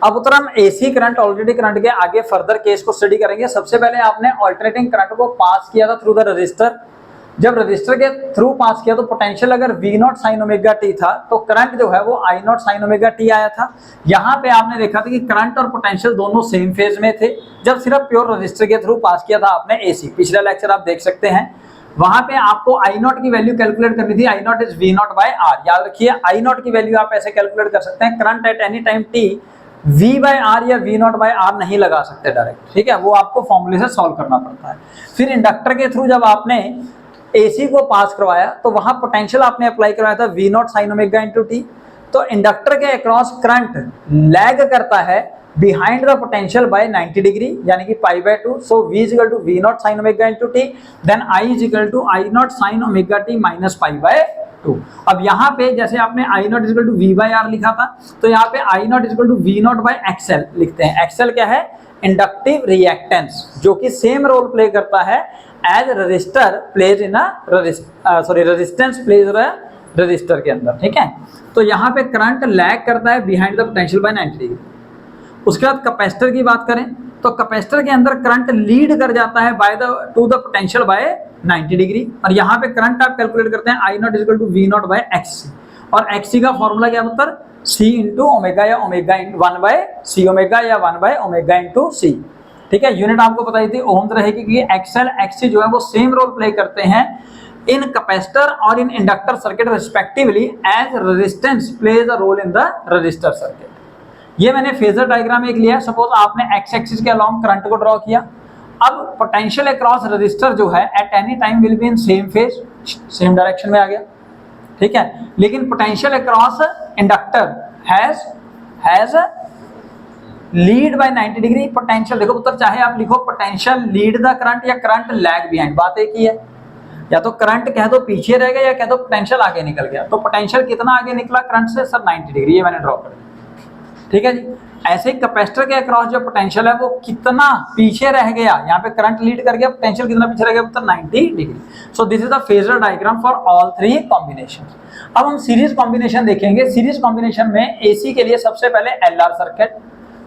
अब उत्तर हम AC current, alternating current के आगे फर्दर केस को स्टडी करेंगे। सबसे पहले आपने ऑल्टरनेटिंग करंट को पास किया था थ्रू द रजिस्टर। जब रजिस्टर के थ्रू पास किया तो पोटेंशियल अगर V naught sine omega T था तो करंट जो है वो I naught sine omega T आया था। यहाँ पे आपने देखा था कि करंट और पोटेंशियल दोनों सेम फेज में थे जब सिर्फ प्योर रजिस्टर के थ्रू पास किया था आपने एसी। पिछला लेक्चर आप देख सकते हैं, वहां पे आपको I नॉट की वैल्यू कैलकुलेट करनी थी। I naught is V not by R। याद रखिए I नॉट की वैल्यू आप ऐसे कैलकुलेट कर सकते हैं, current at any time t V by R या V नॉट बाय R नहीं लगा सकते डायरेक्ट, ठीक है, वो आपको फॉर्मूले से सॉल्व करना पड़ता है। फिर इंडक्टर के थ्रू जब आपने एसी को पास करवाया तो वहां पोटेंशियल आपने अप्लाई करवाया था V naught sine omega into t. तो इंडक्टर के अक्रॉस करंट लैग करता है behind the potential by 90 degree यानी कि pi by 2। So V is equal to V naught sine omega into t, then I is equal to I naught sine omega t minus pi by 2। अब यहाँ पे जैसे आपने I naught is equal to V by R लिखा था तो यहाँ पे I naught is equal to V not by XL लिखते हैं। XL क्या है? इंडक्टिव रिएक्टेंस, जो कि सेम रोल प्ले करता है as resistor plays in resistance plays resistor के अंदर, ठीक है। तो यहाँ पे करंट लैग करता है behind the potential by 90 degree. उसके बाद कैपेसिटर की बात करें तो कैपेसिटर के अंदर करंट लीड कर जाता है by the to the potential by 90 degree. और यहाँ पे करंट आप कैलकुलेट करते हैं I naught is equal to V not by XC। और XC का फॉर्मूला क्या होता है? C इंटू ओमेगा या ओमेगा 1 बाय C ओमेगा या 1 बाय ओमेगा इंटू C, ठीक है। यूनिट आपको बताई थी ओम रहेगी कि XL XC जो है वो सेम रोल प्ले करते हैं इन कैपेसिटर और in inductor circuit respectively as resistance plays a role in the resistor circuit. ये मैंने फेजर डायग्राम एक लिया। सपोज आपने एक्स एक्सिस के अलोंग करंट को ड्रॉ किया। अब पोटेंशियल अक्रॉस रजिस्टर जो है at any time will be in same phase, same direction में आ गया, ठीक है। लेकिन potential across inductor has lead by 90 degree. Potential देखो उत्तर, चाहे आप लिखो पोटेंशियल लीड द करंट या करंट लैग बिहाइंड, बात एक ही है। या तो करंट कह दो पीछे रह गया या कह दो पोटेंशियल आगे निकल गया। तो पोटेंशियल कितना आगे निकला करंट से? सर 90 डिग्री, ये मैंने ड्रॉ कर दिया, ठीक है जी। ऐसे ही कैपेसिटर के अक्रॉस जो पोटेंशियल है वो कितना पीछे रह गया, यहाँ पे करंट लीड कर गया, पोटेंशियल कितना पीछे रह गया? उत्तर 90 degree. So this is the phasor diagram for all three combination. अब हम सीरीज कॉम्बिनेशन देखेंगे। सीरीज कॉम्बिनेशन में एसी के लिए सबसे पहले एलआर सर्किट।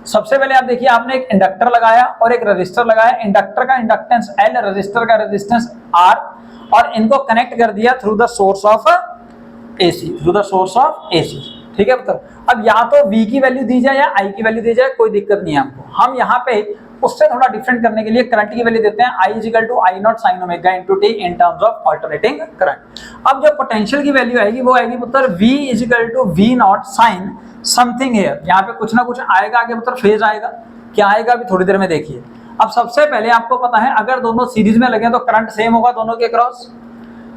सबसे पहले आप देखिए, आपने एक इंडक्टर लगाया और एक रजिस्टर लगाया। इंडक्टर का इंडक्टेंस L, रजिस्टर का रेजिस्टेंस R, और इनको कनेक्ट कर दिया through the source of AC, through the source of AC, ठीक है। अब या तो V की वैल्यू दी जाए या I की वैल्यू दी जाए, कोई दिक्कत नहीं है हमको। हम यहाँ पे उससे थोड़ा डिफरेंट करने के लिए करंट की वैल्यू देते हैं I is equal to I naught sine omega into t in terms of alternating current. अब जो पोटेंशियल की वैल्यू आएगी वो आएगी पुत्र V is equal to V naught sine something here. यहाँ पे कुछ ना कुछ आएगा आगे पुत्र, फेज आएगा। क्या आएगा अभी थोड़ी देर में देखिए। अब सबसे पहले आपको पता है अगर दोनों सीरीज में लगे तो करंट सेम होगा दोनों के क्रॉस।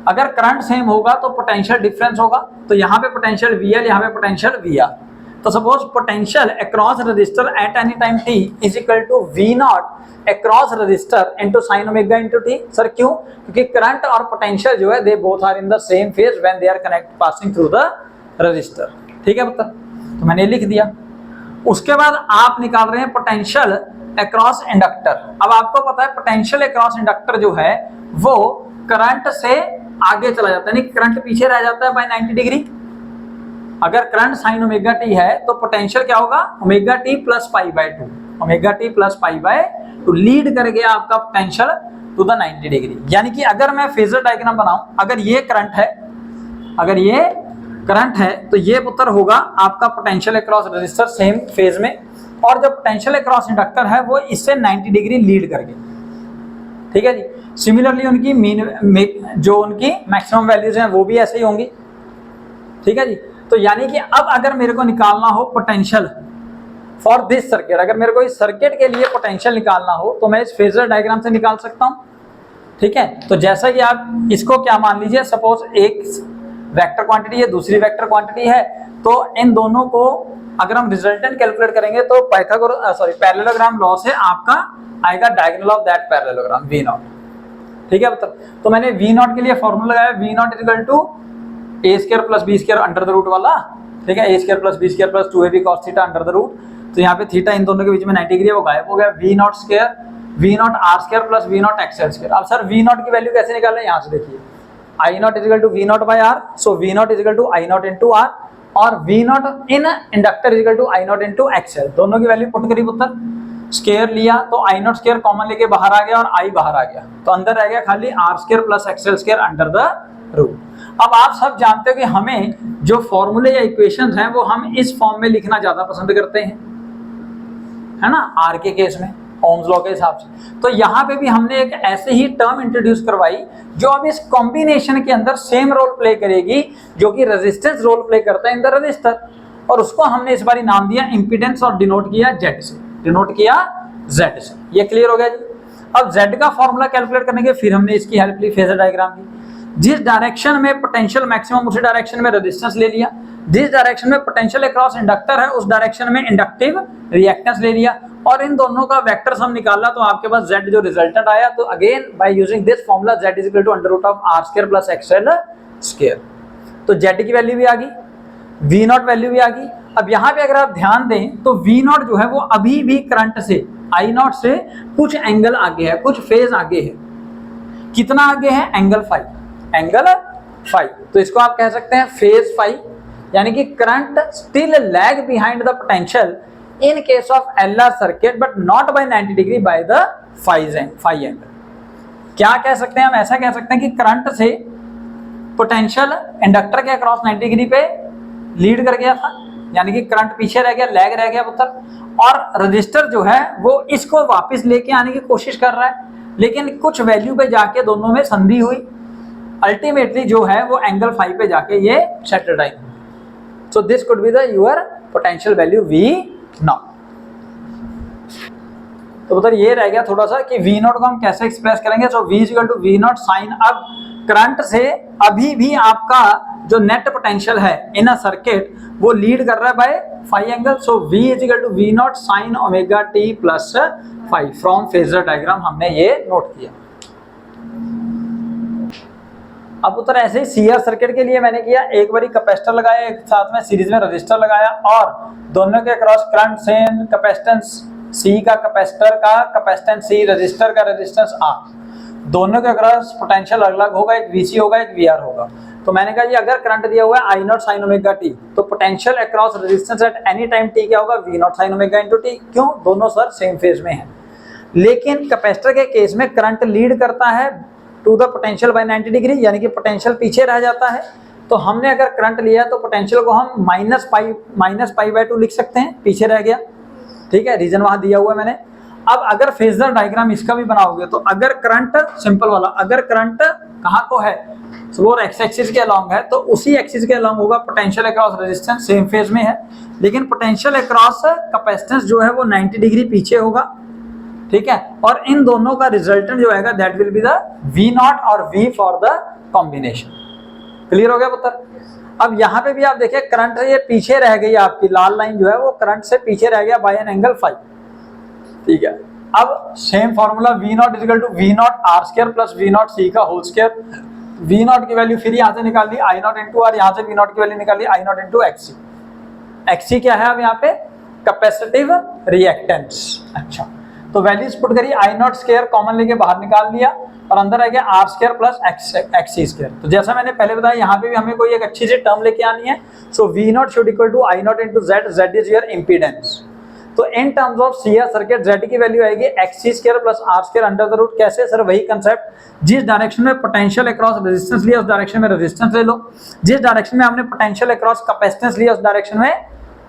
अगर करंट सेम होगा तो पोटेंशियल डिफरेंस होगा। तो यहाँ पे पोटेंशियल VL, यहाँ पे पोटेंशियल VR। तो suppose potential across resistor at any time t is equal to V naught across resistor into sine omega into t। Sir क्यों? क्योंकि करंट और पोटेंशियल जो है they both are in the same phase when they are connect passing through the resistor, ठीक है पुत्र। तो मैंने लिख दिया। उसके बाद आप निकाल रहे हैं पोटेंशियल अक्रॉस इंडक्टर। अब आपको पता है पोटेंशियल अक्रॉस इंडक्टर जो है वो करंट से आगे चला जाता है, यानी करंट पीछे रह जाता है बाय 90 डिग्री। अगर करंट साइन ओमेगा टी है तो पोटेंशियल क्या होगा? Omega T plus pi by 2, omega T plus pi by 2 lead कर गया आपका पोटेंशियल टू द 90 डिग्री। यानी कि अगर मैं फेजर डायग्राम बनाऊं, अगर ये करंट है, अगर ये करंट है तो ये पुत्र होगा आपका potential across register same phase में, और जो पोटेंशियल अक्रॉस इंडक्टर है वो इससे 90 डिग्री लीड करके, ठीक है जी। सिमिलरली उनकी जो उनकी मैक्सिमम वैल्यूज हैं वो भी ऐसे ही होंगी, ठीक है जी। तो यानी कि अब अगर मेरे को निकालना हो पोटेंशियल फॉर दिस सर्किट, अगर मेरे को इस सर्किट के लिए पोटेंशियल निकालना हो तो मैं इस फेजर डायग्राम से निकाल सकता हूं, ठीक है। तो जैसा कि आप इसको क्या मान लीजिए, सपोज एक वेक्टर क्वांटिटी है, दूसरी वेक्टर क्वांटिटी है, तो इन दोनों को अगर हम रिजल्टेंट कैलकुलेट करेंगे तो पैरेललोग्राम लॉ से आपका आएगा diagonal of that parallelogram V not, ठीक है। तो मैंने V नॉट के लिए फॉर्मूला लगाया V not is equal to a square plus b square under the root वाला, ठीक है। a square plus b square plus 2ab cos theta under the root. तो यहाँ पे थीटा इन दोनों के बीच में 90 डिग्री है, वो गायब हो गया। V naught square V naught r square plus V naught xl square. अब सर V नॉट की वैल्यू कैसे निकालें? यहाँ से देखिए I naught is equal to V not by R, so V not is equal to I naught into R, और V naught in inductor equal to I not into XL, दोनों की value put करी पुत्र, square लिया तो I not square common लेके बाहर आ गया और आई बाहर आ गया, तो अंदर रह गया खाली R square plus XL square under the root. अब आप सब जानते हो कि हमें जो फॉर्मूले या इक्वेशंस हैं वो हम इस फॉर्म में लिखना ज्यादा पसंद करते हैं, है ना, आर के केस में ओम्स लॉ के हिसाब से। तो यहाँ पे भी हमने एक ऐसे ही टर्म इंट्रोड्यूस करवाई जो अब इस कॉम्बिनेशन के अंदर सेम रोल प्ले करेगी जो कि रेजिस्टेंस रोल प्ले करता है इन द रजिस्टर, और उसको हमने इस बारी नाम दिया इंपीडेंस और डिनोट किया जेड से, डिनोट किया जेड से। ये क्लियर हो गया जी। अब जेड का फॉर्मूला कैलकुलेट करने के फिर हमने इसकी हेल्प ली फेजर डायग्राम की। जिस डायरेक्शन में पोटेंशियल मैक्सिमम उसी डायरेक्शन में रेजिस्टेंस ले लिया, जिस डायरेक्शन में पोटेंशियल अक्रॉस इंडक्टर है उस डायरेक्शन में इंडक्टिव रिएक्टेंस ले लिया, और इन दोनों का वेक्टर सम निकाला तो आपके पास z जो रिजल्टेंट आया, तो again by using this formula z is equal to under root of r square plus xl square. तो z की वैल्यू भी आ गई, v नॉट वैल्यू भी आ गई। अब यहाँ पे अगर आप ध्यान दें तो v नॉट जो है वो अभी भी करंट से i नॉट से कुछ एंगल आगे है, कुछ फेज आगे है। कितना आगे है? Angle phi, angle phi. तो इसको आप कह सकते हैं फेज फाई, यानी कि current still lag behind the potential in case of LR circuit but not by 90 degree by the phi angle। क्या कह सकते हैं हम? ऐसा कह सकते हैं कि करंट से पोटेंशियल इंडक्टर के अक्रॉस 90 डिग्री पे लीड कर गया था, यानी कि करंट पीछे रह गया, लैग रह गया पुत्र, और रजिस्टर जो है वो इसको वापस लेके आने की कोशिश कर रहा है, लेकिन कुछ वैल्यू पे जाके दोनों में संधि हुई, अल्टीमेटली जो है वो एंगल फाई पे जाके ये settle I. So this could be the your potential value V not. तो मतलब ये रह गया थोड़ा सा कि V नॉट को हम कैसे एक्सप्रेस करेंगे। So V equal to V naught sine, अब करंट से अभी भी आपका जो नेट पोटेंशियल है इन अ सर्किट वो लीड कर रहा है by phi angle. So V equal to V naught sine omega t plus phi. From phasor diagram हमने ये नोट किया। अब उत्तर ऐसे ही सीआर सर्किट के लिए मैंने किया, एक बारी कैपेसिटर लगाया, एक साथ में सीरीज में रजिस्टर लगाया, और दोनों के cross current same, capacitance C का कैपेसिटर का कैपेसिटेंस सी, रजिस्टर का रेजिस्टेंस आर, दोनों के क्रॉस पोटेंशियल अलग अलग होगा, एक वीसी होगा एक वीआर होगा। तो मैंने कहा जी अगर करंट दिया हुआ है I naught sine omega t, तो potential across resistance at any time t क्या होगा? V naught sine omega into t. क्यों? दोनों सर सेम फेज में है। लेकिन कैपेसिटर के केस में करंट लीड करता है to the potential by 90 degree, यानी कि पोटेंशियल पीछे रह जाता है। तो हमने अगर करंट लिया तो पोटेंशियल को हम माइनस पाई बाय 2 लिख सकते हैं, पीछे रह गया, ठीक है, रीजन वहां दिया हुआ है मैंने। अब अगर फेजर डायग्राम इसका भी बनाओगे तो अगर करंट सिंपल वाला, अगर करंट कहाँ को है, वो एक्स एक्सिस के अलोंग है, तो उसी एक्सिस के अलोंग होगा potential across resistance, same phase में है, लेकिन पोटेंशियल अक्रॉस कैपेसिटेंस जो है वो 90 डिग्री पीछे होगा, ठीक है। और इन दोनों का रिजल्टेंट जो आएगा that will be the V not और V for the combination. Clear हो गया पुत्र? अब यहाँ पे भी आप देखिए करंट से ये पीछे रह गई, आपकी लाल लाइन जो है वो करंट से पीछे रह गया बाय एन एंगल फाई, ठीक है। अब same formula V not is equal to V nought R square plus V nought C का होल स्क्वायर। V नॉट की वैल्यू फिर यहाँ से निकाल ली आई नॉट इंटू आर, यहाँ से V नॉट की वैल्यू निकाल ली I not into XC. XC क्या है अब यहाँ पे? Capacitive reactance. अच्छा, तो वैल्यूज पुट करी, आई नॉट स्क्वायर कॉमन लेके बाहर निकाल लिया और अंदर आ गया R square plus XC square. तो जैसा मैंने पहले बताया यहाँ पे भी हमें कोई एक अच्छी सी टर्म लेके आनी है। So V nought should equal to I not into Z, Z is your impedance. तो in terms of CR circuit Z की वैल्यू आएगी XC square plus R square under the root. कैसे सर? वही concept, जिस direction में potential across resistance लिया उस direction में रेजिस्टेंस ले लो, जिस डायरेक्शन में हमने पोटेंशियल अक्रॉस कैपेसिटेंस लिया उस डायरेक्शन में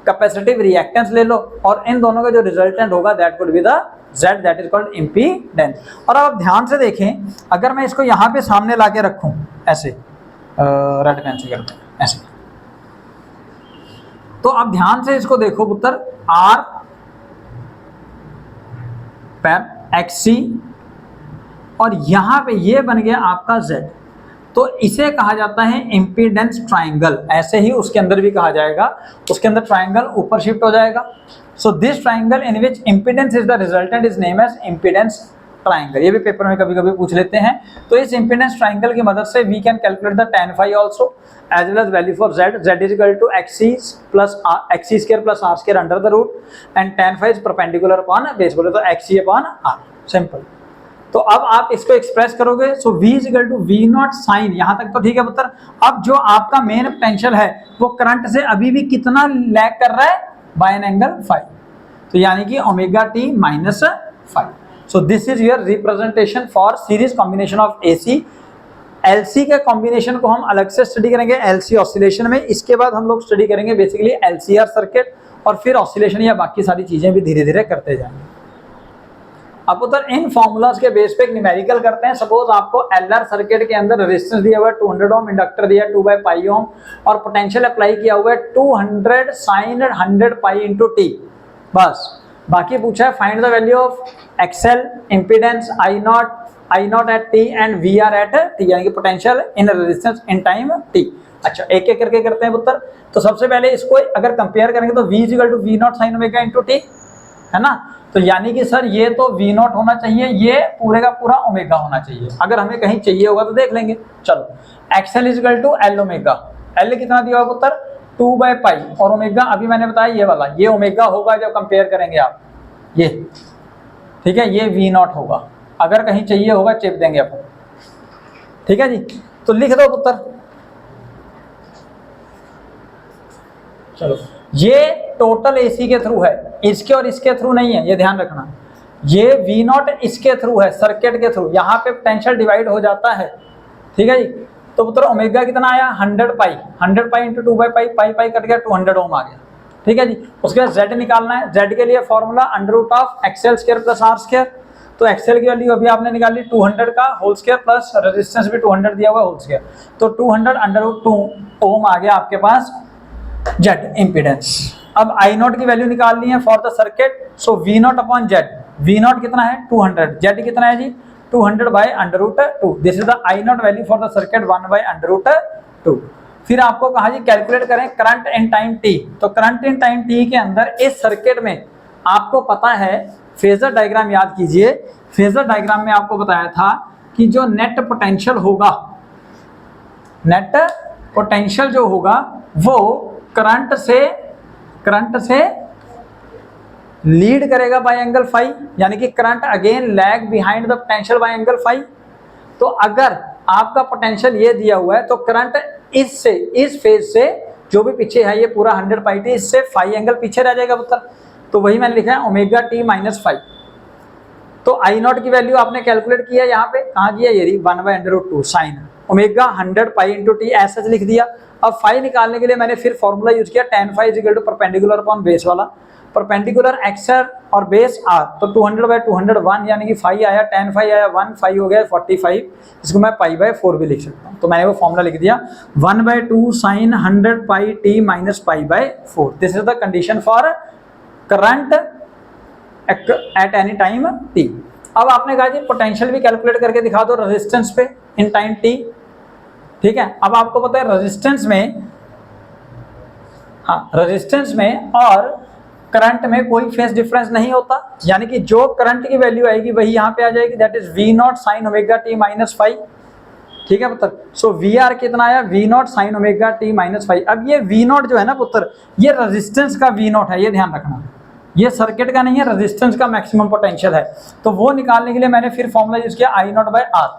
कैपेसिटिव रिएक्टेंस ले लो, और इन दोनों का जो रिजल्टेंट होगा that would be the Z, that is called impedance. और अब ध्यान से देखें, अगर मैं इसको यहाँ पे सामने लाके रखूं ऐसे, रेड पेन से करते हैं ऐसे, तो अब ध्यान से इसको देखो पुत्र, R पैर XC और यहाँ पे ये बन गया आपका Z, तो इसे कहा जाता है इम्पीडेंस ट्राइंगल। ऐसे ही उसके अंदर भी कहा जाएगा, उसके अंदर ट्राइंगल ऊपर शिफ्ट हो जाएगा। So this triangle in which impedance is the resultant is name as impedance triangle. ये भी पेपर में कभी कभी पूछ लेते हैं। तो इस इम्पीडेंस ट्राइंगल की मदद से we can calculate the tan phi also as well as value for z, z is equal to XC plus XC square plus R square under the root, and tan phi is perpendicular upon base, बोले तो XC upon are, simple. तो अब आप इसको express करोगे, so V is equal to V naught sine, यहां तक तो ठीक है पुत्र। अब जो आपका मेन पोटेंशियल है वो करंट से अभी भी कितना लैग कर रहा है, बाय एन एंगल फाई, तो यानी कि omega t minus phi. So this is your representation for series combination of AC. LC के कॉम्बिनेशन को हम अलग से स्टडी करेंगे एलसी ऑसिलेशन में, इसके बाद हम लोग स्टडी करेंगे बेसिकली एलसीआर सर्किट, और फिर ऑसिलेशन या बाकी सारी चीजें भी धीरे धीरे करते जाएंगे। अब उधर इन फॉर्मूलाज के बेस पे एक न्यूमेरिकल करते हैं। सपोज आपको एलआर सर्किट के अंदर रेजिस्टेंस दिया हुआ है 200 ओम, इंडक्टर दिया 2/पाई ओम, और पोटेंशियल अप्लाई किया हुआ है 200 साइन 100 पाई इंटू टी, बस। बाकी पूछा है find the value of XL, impedance, I naught at t and V R at t, यानी कि potential in resistance in time t. अच्छा, एक एक करके करते हैं पुत्र। तो सबसे पहले इसको अगर कंपेयर करेंगे तो V equal to V naught sine omega into t है ना, तो यानी कि सर ये तो V नॉट होना चाहिए, ये पूरे का पूरा ओमेगा होना चाहिए। अगर हमें कहीं चाहिए होगा तो देख लेंगे। चलो, XL is equal to L omega, L कितना दिया होगा पुत्र 2/पाई, और ओमेगा अभी मैंने बताया ये वाला, ये ओमेगा होगा जब कंपेयर करेंगे आप, ये ठीक है, ये V नॉट होगा। अगर कहीं चाहिए होगा चिप देंगे अपन, ठीक है जी। तो लिख दो पुत्र। चलो, ये टोटल एसी के थ्रू है, इसके और इसके थ्रू नहीं है, ये ध्यान रखना। ये V नॉट इसके थ्रू है, सर्किट के थ्रू, यहाँ पे पोटेंशियल डिवाइड हो जाता है, ठीक है जी। तो पुत्र ओमेगा कितना आया 100 पाई, 100 पाई इंटू 2/पाई, पाई पाई कट गया 200 ओम आ गया, ठीक है जी। उसके बाद Z निकालना है, Z के लिए formula under root of XL square plus R square. तो एक्सएल की वैल्यू अभी आपने निकाली 200 का होल स्क्वायर प्लस रेजिस्टेंस भी 200 दिया हुआ होल स्क्वायर, तो 200 अंडर रूट 2 ओम आ गया आपके पास जेड इम्पीडेंस। अब आई नॉट की वैल्यू निकालनी है for the circuit, so V naught upon Z, V naught कितना है 200, जेड कितना है जी 200 by under root 2, this is the I naught value for the circuit 1 by under root 2। फिर आपको कहा जी कैलकुलेट करें करंट इन टाइम टी, तो करंट इन टाइम टी के अंदर इस सर्किट में आपको पता है, फेजर डायग्राम याद कीजिए, फेजर डायग्राम में आपको बताया था कि जो नेट पोटेंशियल होगा, नेट पोटेंशियल जो होगा वो करंट से लीड करेगा बाय एंगल फाई, यानी कि current again lag behind the potential by angle phi. तो अगर आपका पोटेंशियल ये दिया हुआ है तो करंट इससे, इस फेज से जो भी पीछे है, ये पूरा 100 पाई टी, इससे फाई एंगल पीछे रह जाएगा पुत्र। तो वही मैंने लिखा है ओमेगा टी माइनस फाई। तो आई नॉट की वैल्यू आपने कैलकुलेट किया, यहाँ पे कहाँ किया, ये 1/√2 sine omega 100 pi into t ऐसा लिख दिया। अब फाई निकालने के लिए मैंने फिर फॉर्मूला यूज किया tan phi is equal to perpendicular upon base वाला, परपेंडिकुलर एक्सर और बेस आर, तो 200/201 यानी कि फाई आया, tan फाई आया 1, फाई हो गया 45, इसको मैं पाई/4 भी लिख सकता हूँ। तो मैंने वो फॉर्मूला लिख दिया 1/2 sine 100 pi T minus pi, this is the condition for current at any time T. अब आपने कहा जी पोटेंशियल भी कैलकुलेट करके दिखा दो रेजिस्टेंस पे इन टाइम टी, ठीक है। अब आपको पता है रेजिस्टेंस में, हाँ, रेजिस्टेंस में और करंट में कोई फेज डिफरेंस नहीं होता, यानी कि जो करंट की वैल्यू आएगी वही यहाँ पे आ जाएगी, that is V naught sine omega t minus phi, ठीक है पुत्र। सो वी आर कितना आया V naught sine omega t minus phi. अब ये वी नॉट जो है ना पुत्र, ये रेजिस्टेंस का वी नॉट है, ये ध्यान रखना, ये सर्किट का नहीं है, रेजिस्टेंस का मैक्सिमम पोटेंशियल है। तो वो निकालने के लिए मैंने फिर फॉर्मूला यूज किया आई नॉट बाय आर।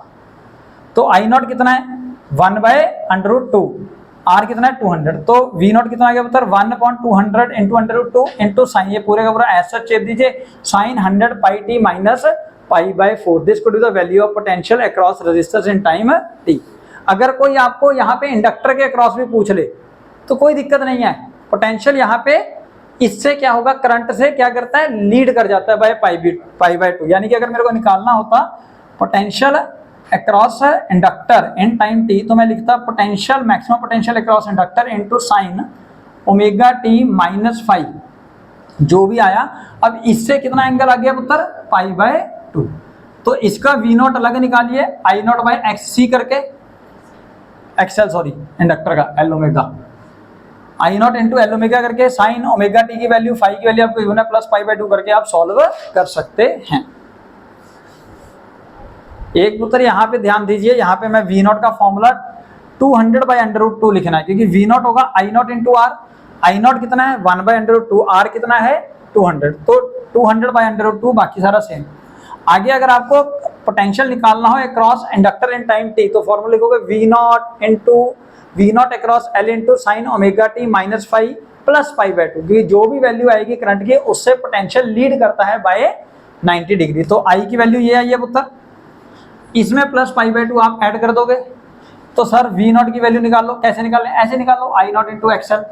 तो आई नॉट कितना है 1/√2, आर कितना है 200, तो वी नॉट कितना आ गया पुत्र 1/200 इंटू √2 इंटू साइन, ये पूरे का पूरा ऐसा चेप दीजिए, sine 100 pi T minus pi, this could be the value of potential across resistance in time T. अगर कोई आपको यहाँ पे इंडक्टर के अक्रॉस भी पूछ ले तो कोई दिक्कत नहीं है, पोटेंशियल यहाँ पे इससे क्या होगा, करंट से क्या करता है, लीड कर जाता है बाय पाई/2, यानी कि अगर मेरे को निकालना होता potential across inductor in time t, तो मैं लिखता potential, maximum potential across inductor into sine omega t minus phi, जो भी आया। अब इससे कितना एंगल आ गया पुत्र पाई/2, तो इसका वी नॉट अलग निकालिए, आई नॉट बाय एक्स सी करके, एक्सएल सॉरी इंडक्टर का L omega, I not into L omega करके, साइन ओमेगा टी की वैल्यू फाई की वैल्यू आपको यूं प्लस पाई/2 करके आप सॉल्व कर सकते हैं। एक पुत्र यहाँ पे ध्यान दीजिए, यहाँ पे मैं वी नॉट का फॉर्मूला 200/√2 लिखना है, क्योंकि वी नॉट होगा I not into R, I nought कितना है 1/√2, आर कितना है 200, तो 200/√2, बाकी सारा सेम। आगे अगर आपको पोटेंशियल निकालना हो across inductor in time t, तो फॉर्मूला लिखोगे v naught across l into sine omega t minus five plus pi by 2, क्योंकि जो भी वैल्यू आएगी करंट की उससे पोटेंशियल लीड करता है बाय 90 डिग्री। तो आई की वैल्यू ये आई है पुत्र, इसमें प्लस पाई बाय 2 आप ऐड कर दोगे तो सर वी नॉट की वैल्यू निकाल लो। कैसे निकालें, ऐसे निकाल लो, I not into XL.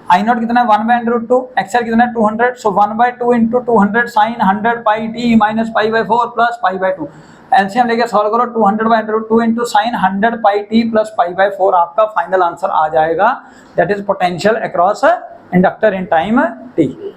I nought कितना है 1/√2, एक्सएल कितना है 200, so 1/2 into 200 sine 100 pi T minus pi by 4 plus pi by 2। LCM लेके सॉल्व करो, 200/√2 into sine 100 pi T plus pi by 4 आपका फाइनल आंसर आ जाएगा। That is potential across inductor in time T.